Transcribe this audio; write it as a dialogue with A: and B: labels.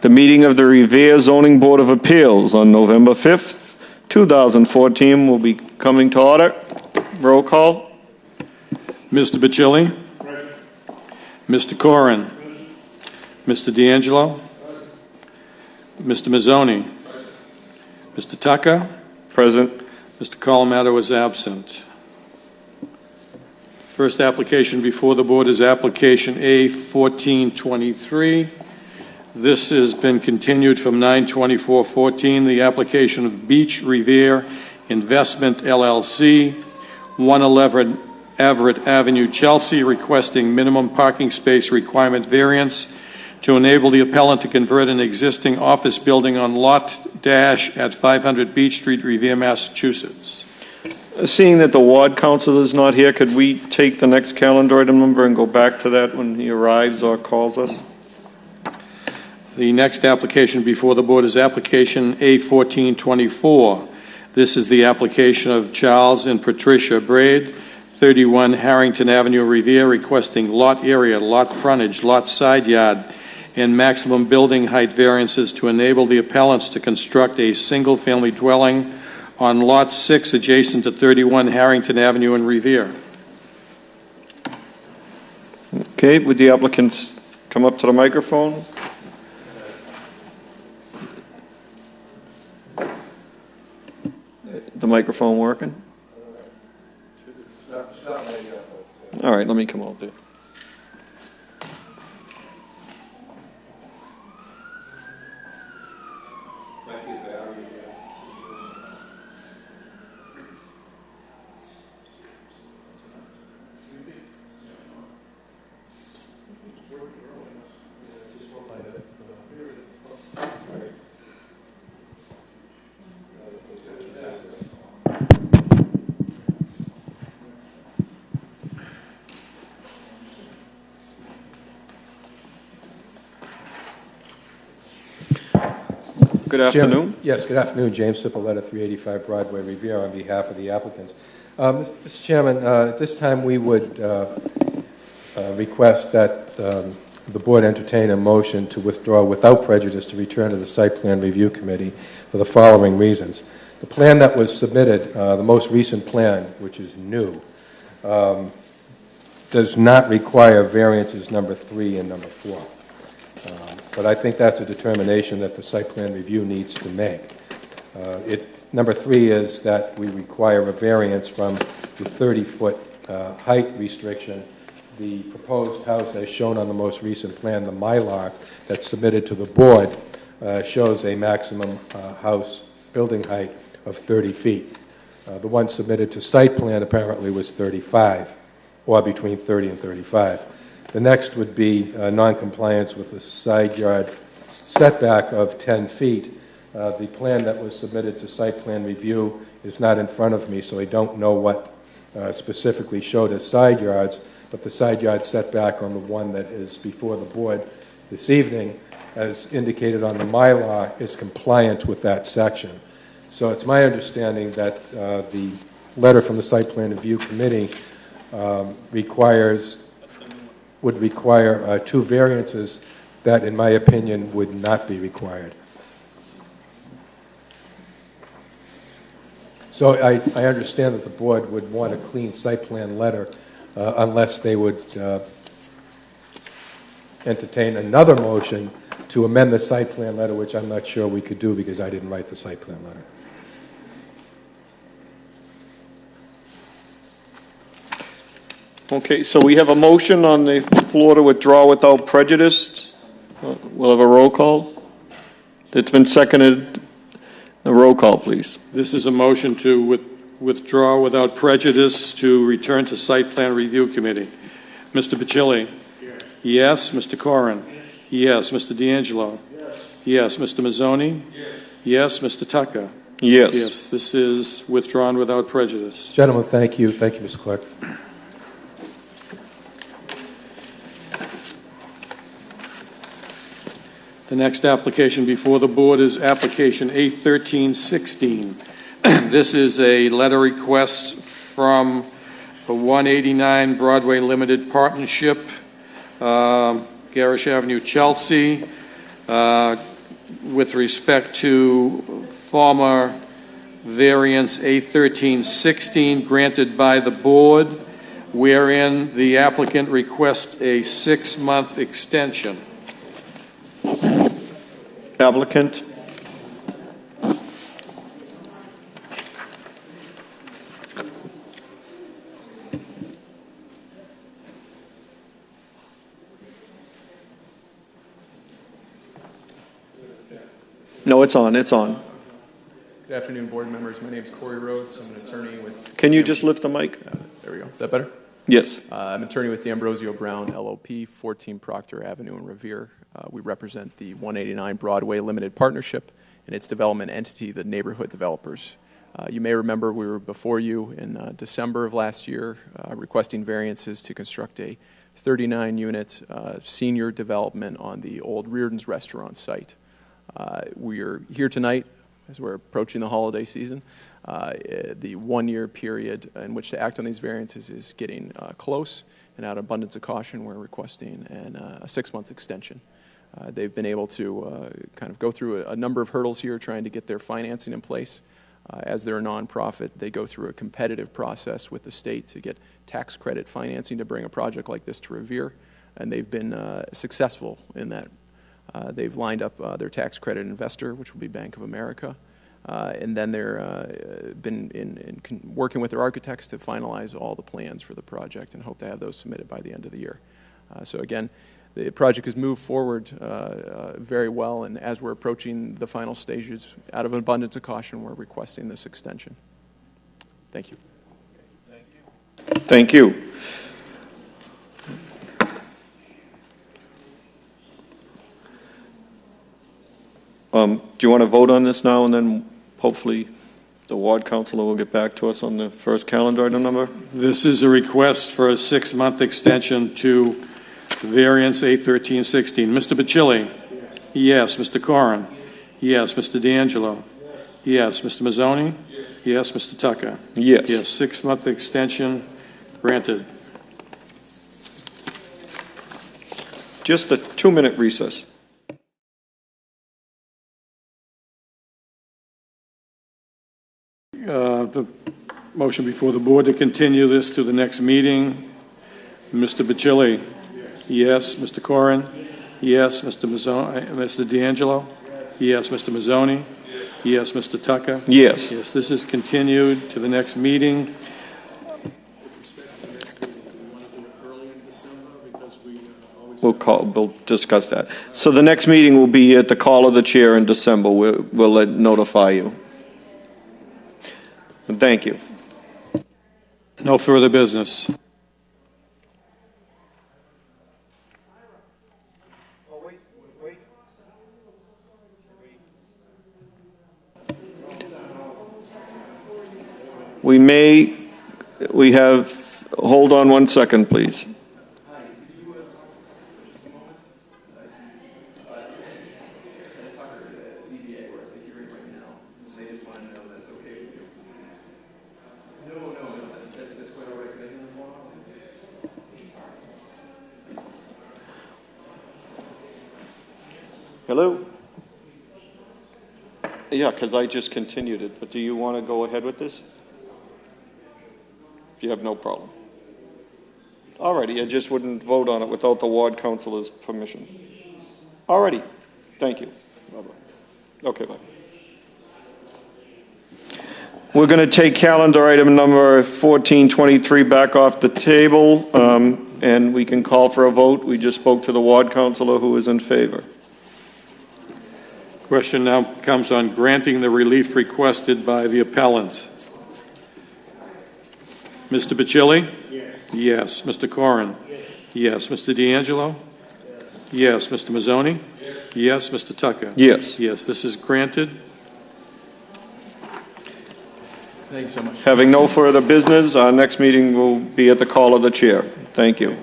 A: The meeting of the Revere Zoning Board of Appeals on November 5th, 2014 will be coming to order. Roll call.
B: Mr. Bacilli? Present. Mr. Corrin? Present. Mr. D'Angelo? Present. Mr. Mazzoni? Present. Mr. Tucker?
A: Present.
B: Mr. Colomato is absent. First application before the board is application A1423. This has been continued from 9/24/14. The application of Beach Revere Investment LLC, 111 Everett Avenue, Chelsea, requesting minimum parking space requirement variance to enable the appellant to convert an existing office building on Lot Dash at 500 Beach Street, Revere, Massachusetts.
A: Seeing that the ward council is not here, could we take the next calendar item number and go back to that when he arrives or calls us?
B: The next application before the board is application A1424. This is the application of Charles and Patricia Braid, 31 Harrington Avenue, Revere, requesting lot area, lot frontage, lot side yard, and maximum building height variances to enable the appellants to construct a single-family dwelling on Lot 6 adjacent to 31 Harrington Avenue in Revere.
A: Okay, would the applicants come up to the microphone? The microphone working? All right, let me come out there. Good afternoon.
C: Yes, good afternoon. James Cipolletta, 385 Broadway, Revere, on behalf of the applicants. Mr. Chairman, at this time we would request that the board entertain a motion to withdraw without prejudice to return to the Site Plan Review Committee for the following reasons. The plan that was submitted, the most recent plan, which is new, does not require variances number 3 and number 4. But I think that's a determination that the site plan review needs to make. Number 3 is that we require a variance from the 30-foot height restriction. The proposed house, as shown on the most recent plan, the Mylar that's submitted to the board, shows a maximum house building height of 30 feet. The one submitted to site plan apparently was 35, or between 30 and 35. The next would be noncompliance with the side yard setback of 10 feet. The plan that was submitted to site plan review is not in front of me, so I don't know what specifically showed as side yards, but the side yard setback on the one that is before the board this evening, as indicated on the Mylar, is compliant with that section. So it's my understanding that the letter from the Site Plan Review Committee would require 2 variances that, in my opinion, would not be required. So I understand that the board would want a clean site plan letter unless they would entertain another motion to amend the site plan letter, which I'm not sure we could do because I didn't write the site plan letter.
A: Okay, so we have a motion on the floor to withdraw without prejudice. We'll have a roll call. It's been seconded. A roll call, please.
B: This is a motion to withdraw without prejudice to return to Site Plan Review Committee. Mr. Bacilli? Yes. Mr. Corrin? Yes. Mr. D'Angelo? Yes. Mr. Mazzoni? Yes. Mr. Tucker?
A: Yes.
B: Yes, this is withdrawn without prejudice.
C: Gentlemen, thank you. Thank you, Mr. Clerk.
B: The next application before the board is application A1316. This is a letter request from the 189 Broadway Limited Partnership, Garish Avenue, Chelsea, with respect to former variance A1316 granted by the board, wherein the applicant requests a 6-month extension.
A: Applicant? No, it's on, it's on.
D: Good afternoon, board members. My name is Corey Rhodes. I'm an attorney with...
A: Can you just lift the mic?
D: There we go. Is that better?
A: Yes.
D: I'm an attorney with D'Ambrosio Brown, LLP, 14 Proctor Avenue in Revere. We represent the 189 Broadway Limited Partnership and its development entity, the Neighborhood Developers. You may remember we were before you in December of last year requesting variances to construct a 39-unit senior development on the old Reardon's Restaurant site. We are here tonight as we're approaching the holiday season. The 1-year period in which to act on these variances is getting close, and out of abundance of caution, we're requesting a 6-month extension. They've been able to kind of go through a number of hurdles here trying to get their financing in place. As they're a nonprofit, they go through a competitive process with the state to get tax credit financing to bring a project like this to Revere, and they've been successful in that. They've lined up their tax credit investor, which will be Bank of America, and then they're been working with their architects to finalize all the plans for the project and hope to have those submitted by the end of the year. So again, the project has moved forward very well, and as we're approaching the final stages, out of an abundance of caution, we're requesting this extension. Thank you.
A: Thank you. Do you want to vote on this now, and then hopefully the ward councilor will get back to us on the first calendar item number?
B: This is a request for a 6-month extension to variance A1316. Mr. Bacilli? Yes. Mr. Corrin? Yes. Mr. D'Angelo? Yes. Mr. Mazzoni? Yes. Mr. Tucker?
A: Yes.
B: Yes. 6-month extension granted.
A: Just a 2-minute recess.
B: The motion before the board to continue this to the next meeting. Mr. Bacilli? Yes. Mr. Corrin? Yes. Mr. Mazzoni? Mr. D'Angelo? Yes. Mr. Mazzoni? Yes. Mr. Tucker?
A: Yes.
B: Yes. This is continued to the next meeting.
A: We'll discuss that. So the next meeting will be at the call of the chair in December. We'll notify you. And thank you.
B: No further business. We have, hold on 1 second, please. Hello? Yeah, because I just continued it, but do you want to go ahead with this? You have no problem. Alrighty, I just wouldn't vote on it without the ward councilor's permission. Alrighty, thank you. Bye-bye. Okay, bye. We're going to take calendar item number 1423 back off the table, and we can call for a vote. We just spoke to the ward councilor who is in favor. Question now comes on granting the relief requested by the appellant. Mr. Bacilli? Yes. Yes. Mr. Corrin? Yes. Yes. Mr. D'Angelo? Yes. Mr. Mazzoni? Yes. Yes. Mr. Tucker? Yes. Yes. This is granted.
D: Thank you so much.
A: Having no further business, our next meeting will be at the call of the chair. Thank you.